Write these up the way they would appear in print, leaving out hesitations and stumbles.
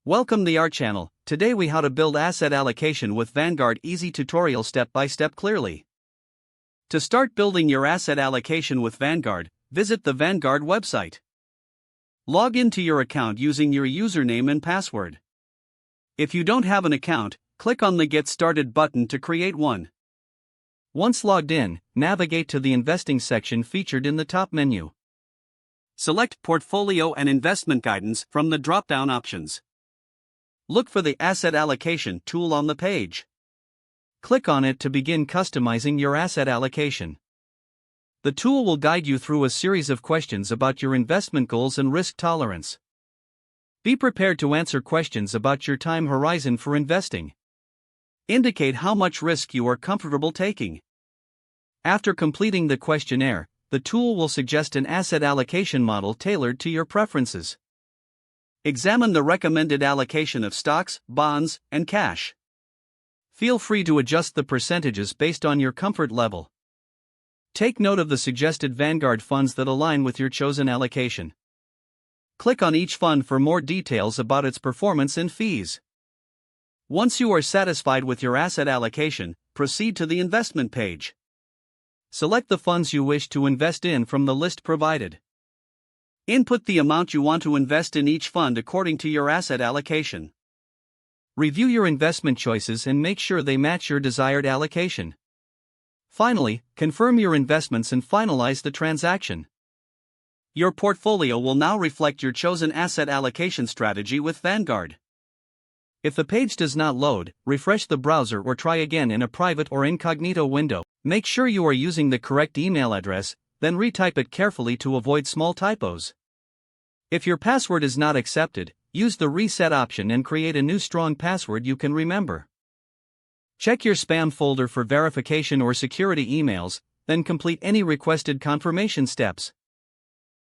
Welcome to our channel. Today we how to build asset allocation with Vanguard easy tutorial step by step clearly. To start building your asset allocation with Vanguard, visit the Vanguard website. Log into your account using your username and password. If you don't have an account, click on the Get Started button to create one. Once logged in, navigate to the investing section featured in the top menu. Select Portfolio and Investment Guidance from the drop-down options. Look for the Asset Allocation tool on the page. Click on it to begin customizing your asset allocation. The tool will guide you through a series of questions about your investment goals and risk tolerance. Be prepared to answer questions about your time horizon for investing. Indicate how much risk you are comfortable taking. After completing the questionnaire, the tool will suggest an asset allocation model tailored to your preferences. Examine the recommended allocation of stocks, bonds, and cash. Feel free to adjust the percentages based on your comfort level. Take note of the suggested Vanguard funds that align with your chosen allocation. Click on each fund for more details about its performance and fees. Once you are satisfied with your asset allocation, proceed to the investment page. Select the funds you wish to invest in from the list provided. Input the amount you want to invest in each fund according to your asset allocation. Review your investment choices and make sure they match your desired allocation. Finally, confirm your investments and finalize the transaction. Your portfolio will now reflect your chosen asset allocation strategy with Vanguard. If the page does not load, refresh the browser or try again in a private or incognito window. Make sure you are using the correct email address, then retype it carefully to avoid small typos. If your password is not accepted, use the reset option and create a new strong password you can remember. Check your spam folder for verification or security emails, then complete any requested confirmation steps.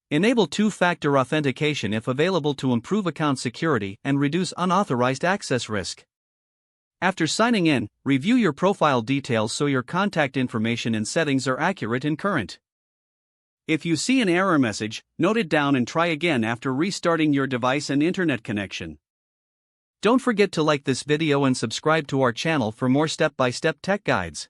Enable two-factor authentication if available to improve account security and reduce unauthorized access risk. After signing in, review your profile details so your contact information and settings are accurate and current. If you see an error message, note it down and try again after restarting your device and internet connection. Don't forget to like this video and subscribe to our channel for more step-by-step tech guides.